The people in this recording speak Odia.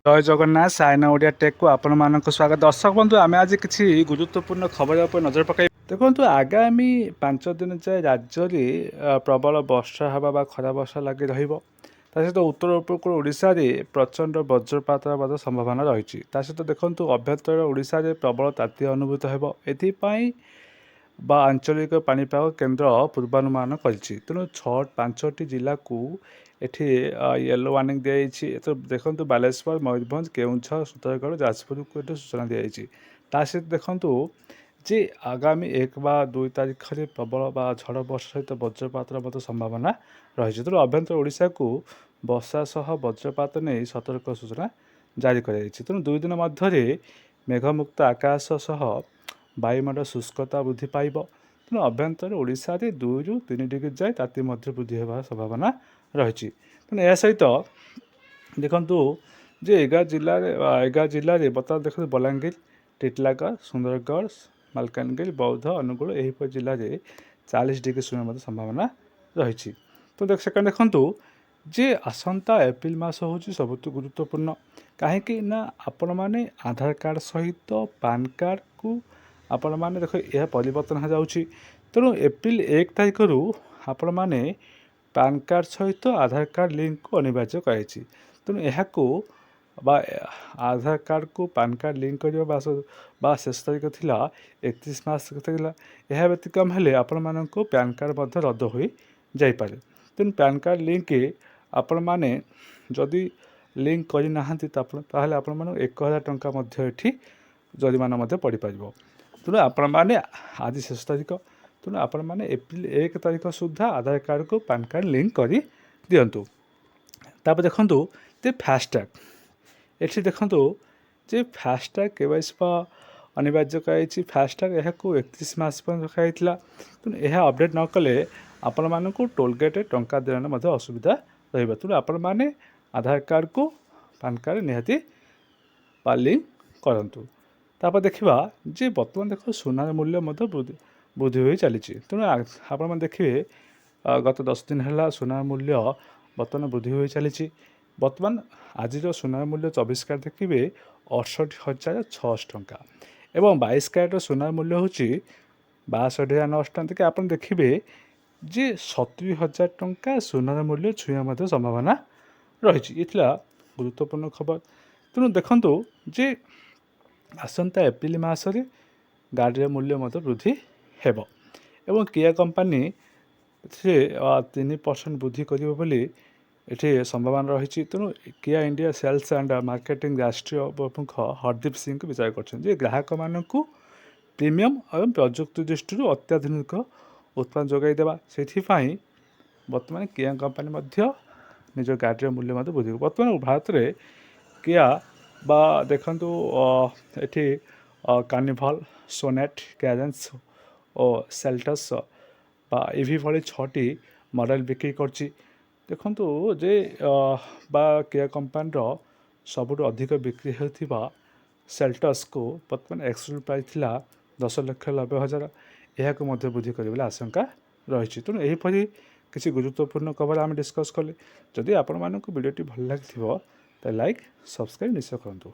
ଜୟ ଜଗନ୍ନାଥ ସାଇନା ଓଡ଼ିଆ ଟେକ୍କୁ ଆପଣମାନଙ୍କୁ ସ୍ୱାଗତ। ଦର୍ଶକ ବନ୍ଧୁ, ଆମେ ଆଜି କିଛି ଗୁରୁତ୍ୱପୂର୍ଣ୍ଣ ଖବର ଉପରେ ନଜର ପକାଇ ଦେଖନ୍ତୁ। ଆଗାମୀ 5 ଦିନ ଯାଏ ରାଜ୍ୟରେ ପ୍ରବଳ ବର୍ଷା ହେବା ବା ଖରା ବର୍ଷା ଲାଗି ରହିବ। ତା ସହିତ ଉତ୍ତର ଉପକୂଳ ଓଡ଼ିଶାରେ ପ୍ରଚଣ୍ଡ ବଜ୍ରପାତର ମଧ୍ୟ ସମ୍ଭାବନା ରହିଛି। ତା ସହିତ ଦେଖନ୍ତୁ, ଅଭ୍ୟନ୍ତର ଓଡ଼ିଶାରେ ପ୍ରବଳ ତାତି ଅନୁଭୂତ ହେବ। ଏଥିପାଇଁ ବା ଆଞ୍ଚଳିକ ପାଣିପାଗ କେନ୍ଦ୍ର ପୂର୍ବାନୁମାନ କରିଛି। ତେଣୁ 5ଟି ଜିଲ୍ଲାକୁ ଏଠି ୟେଲୋ ୱାର୍ଣ୍ଣିଂ ଦିଆଯାଇଛି। ଏଥିରେ ଦେଖନ୍ତୁ, ବାଲେଶ୍ୱର, ମୟୂରଭଞ୍ଜ, କେଉଁଝର, ସୁନ୍ଦରଗଡ଼, ଯାଜପୁରକୁ ଏଠି ସୂଚନା ଦିଆଯାଇଛି। ତା ସହିତ ଦେଖନ୍ତୁ ଯେ ଆଗାମୀ 1 ବା 2 ତାରିଖରେ ପ୍ରବଳ ବା ଝଡ଼ ବର୍ଷା ସହିତ ବଜ୍ରପାତର ମଧ୍ୟ ସମ୍ଭାବନା ରହିଛି। ତେଣୁ ଅଭ୍ୟନ୍ତର ଓଡ଼ିଶାକୁ ବର୍ଷା ସହ ବଜ୍ରପାତ ନେଇ ସତର୍କ ସୂଚନା ଜାରି କରାଯାଇଛି। ତେଣୁ 2 ଦିନ ମଧ୍ୟରେ ମେଘମୁକ୍ତ ଆକାଶ ସହ ବାୟୁମଣ୍ଡଳ ଶୁଷ୍କତା ବୃଦ୍ଧି ପାଇବ। ତେଣୁ ଅଭ୍ୟନ୍ତର ଓଡ଼ିଶାରେ 2ରୁ 3 ଡିଗ୍ରୀ ଯାଏ ତାତି ମଧ୍ୟ ବୃଦ୍ଧି ହେବାର ସମ୍ଭାବନା ରହିଛି। ତେଣୁ ଏହା ସହିତ ଦେଖନ୍ତୁ ଯେ 11 ଜିଲ୍ଲାରେ ବର୍ତ୍ତମାନ ଦେଖନ୍ତୁ ବଲାଙ୍ଗୀର, ଟିଟିଲାଗଡ଼, ସୁନ୍ଦରଗଡ଼, ମାଲକାନଗିରି, ବୌଦ୍ଧ, ଅନୁଗୁଳ ଏହିପରି ଜିଲ୍ଲାରେ 40 ଡିଗ୍ରୀ ଶୂନ୍ୟ ମଧ୍ୟ ସମ୍ଭାବନା ରହିଛି। ତ ସେକେଣ୍ଡ ଦେଖନ୍ତୁ ଯେ ଆସନ୍ତା ଏପ୍ରିଲ ମାସ ହେଉଛି ସବୁଠୁ ଗୁରୁତ୍ୱପୂର୍ଣ୍ଣ। କାହିଁକି ନା ଆପଣମାନେ ଆଧାର କାର୍ଡ଼ ସହିତ ପାନ୍ କାର୍ଡ଼କୁ ଆପଣମାନେ ଦେଖ ଏହା ପରିବର୍ତ୍ତନ ହୋଇଯାଉଛି। ତେଣୁ ଏପ୍ରିଲ 1 ତାରିଖରୁ ଆପଣମାନେ ପାନ୍ କାର୍ଡ଼ ସହିତ ଆଧାର କାର୍ଡ଼ ଲିଙ୍କକୁ ଅନିବାର୍ଯ୍ୟ କରାଯାଇଛି। ତେଣୁ ଏହାକୁ ବା ଆଧାର କାର୍ଡ଼କୁ ପାନ୍ କାର୍ଡ଼ ଲିଙ୍କ କରିବା ବା ଶେଷ ତାରିଖ ଥିଲା 31 ମାର୍ଚ୍ଚ ଥିଲା। ଏହା ବ୍ୟତିକ୍ରମ ହେଲେ ଆପଣମାନଙ୍କୁ ପ୍ୟାନ୍ କାର୍ଡ଼ ମଧ୍ୟ ରଦ୍ଦ ହୋଇଯାଇପାରେ। ତେଣୁ ପ୍ୟାନ୍ କାର୍ଡ଼ ଲିଙ୍କ ଆପଣମାନେ ଯଦି ଲିଙ୍କ କରିନାହାନ୍ତି ତାହେଲେ ଆପଣମାନଙ୍କୁ 1000 ଟଙ୍କା ମଧ୍ୟ ଏଠି ଜରିମାନା ମଧ୍ୟ ପଡ଼ିପାରିବ। ତେଣୁ ଆପଣମାନେ ଆଜି ଶେଷ ତାରିଖ, ତେଣୁ ଆପଣମାନେ ଏପ୍ରିଲ 1 ତାରିଖ ସୁଦ୍ଧା ଆଧାର କାର୍ଡ଼କୁ ପାନ୍ କାର୍ଡ଼ ଲିଙ୍କ କରିଦିଅନ୍ତୁ। ତାପରେ ଦେଖନ୍ତୁ ଯେ ଫାସ୍ଟ୍ୟାଗ୍, ଏଠି ଦେଖନ୍ତୁ ଯେ ଫାସ୍ଟ୍ୟାଗ୍ KYC ଅନିବାର୍ଯ୍ୟ କରାଯାଇଛି। ଫାସ୍ଟ୍ୟାଗ୍ ଏହାକୁ 31 ମାର୍ଚ୍ଚ ପର୍ଯ୍ୟନ୍ତ ରଖାଯାଇଥିଲା। ତେଣୁ ଏହା ଅପଡ଼େଟ୍ ନ କଲେ ଆପଣମାନଙ୍କୁ ଟୋଲଗେଟ୍ରେ ଟଙ୍କା ଦେବାରେ ମଧ୍ୟ ଅସୁବିଧା ରହିବ। ତେଣୁ ଆପଣମାନେ ଆଧାର କାର୍ଡ଼କୁ ପାନ୍ କାର୍ଡ଼ ନିହାତି ଲିଙ୍କ କରନ୍ତୁ। ତାପରେ ଦେଖିବା ଯେ ବର୍ତ୍ତମାନ ଦେଖ ସୁନାର ମୂଲ୍ୟ ମଧ୍ୟ ବୃଦ୍ଧି ହୋଇ ଚାଲିଛି। ତେଣୁ ଆପଣମାନେ ଦେଖିବେ ଗତ 10 ଦିନ ହେଲା ସୁନାର ମୂଲ୍ୟ ବର୍ତ୍ତମାନ ବୃଦ୍ଧି ହୋଇ ଚାଲିଛି। ବର୍ତ୍ତମାନ ଆଜିର ସୁନାର ମୂଲ୍ୟ 24 କ୍ୟାରେଟ୍ ଦେଖିବେ 68,600 ଟଙ୍କା ଏବଂ 22 କ୍ୟାରେଟ୍ର ସୁନାର ମୂଲ୍ୟ ହେଉଛି 62,900 ଟଙ୍କା। ଦେଖି ଆପଣ ଦେଖିବେ ଯେ 70,000 ଟଙ୍କା ସୁନାର ମୂଲ୍ୟ ଛୁଇଁବା ମଧ୍ୟ ସମ୍ଭାବନା ରହିଛି। ଏ ଥିଲା ଗୁରୁତ୍ୱପୂର୍ଣ୍ଣ ଖବର। ତେଣୁ ଦେଖନ୍ତୁ ଯେ ଆସନ୍ତା ଏପ୍ରିଲ ମାସରେ ଗାଡ଼ିର ମୂଲ୍ୟ ମଧ୍ୟ ବୃଦ୍ଧି ହେବ ଏବଂ କିଆ କମ୍ପାନୀ ଏଥିରେ 3% ବୃଦ୍ଧି କରିବ ବୋଲି ଏଠି ସମ୍ଭାବନା ରହିଛି। ତେଣୁ କିଆ ଇଣ୍ଡିଆ ସେଲ୍ସ ଆଣ୍ଡ ମାର୍କେଟିଂ ରାଷ୍ଟ୍ରୀୟ ପ୍ରମୁଖ ହରଦୀପ ସିଂଙ୍କୁ ବିଚାର କରିଛନ୍ତି ଯେ ଗ୍ରାହକମାନଙ୍କୁ ପ୍ରିମିୟମ୍ ଏବଂ ପ୍ରଯୁକ୍ତି ଦୃଷ୍ଟିରୁ ଅତ୍ୟାଧୁନିକ ଉତ୍ପାଦନ ଯୋଗାଇ ଦେବା। ସେଥିପାଇଁ ବର୍ତ୍ତମାନ କିଆ କମ୍ପାନୀ ମଧ୍ୟ ନିଜ ଗାଡ଼ିର ମୂଲ୍ୟ ମଧ୍ୟ ବୃଦ୍ଧି କରିବ। ବର୍ତ୍ତମାନ ଭାରତରେ କିଆ ବା ଦେଖନ୍ତୁ ଏଠି କାର୍ନିଭାଲ, ସୋନେଟ୍, କ୍ୟାରେନ୍ସ ଓ ସେଲ୍ଟସ୍ ବା ଇଭି ଭଳି 6ଟି ମଡ଼େଲ ବିକ୍ରି କରୁଛି। ଦେଖନ୍ତୁ ଯେ ବା କିଆ କମ୍ପାନୀର ସବୁଠୁ ଅଧିକ ବିକ୍ରି ହେଉଥିବା ସେଲ୍ଟସ୍କୁ ବର୍ତ୍ତମାନ ଏକ୍ସକ୍ଲୁସିଭ୍ ପ୍ରାଇସ୍ ଥିଲା 10,90,000, ଏହାକୁ ମଧ୍ୟ ବୃଦ୍ଧି କରିବ ବୋଲି ଆଶଙ୍କା ରହିଛି। ତେଣୁ ଏହିପରି କିଛି ଗୁରୁତ୍ୱପୂର୍ଣ୍ଣ ଖବର ଆମେ ଡିସ୍କସ୍ କଲେ। ଯଦି ଆପଣମାନଙ୍କୁ ଭିଡ଼ିଓଟି ଭଲ ଲାଗିଥିବ ତାହେଲେ ଲାଇକ୍, ସବସ୍କ୍ରାଇବ୍ ନିଶ୍ଚୟ କରନ୍ତୁ।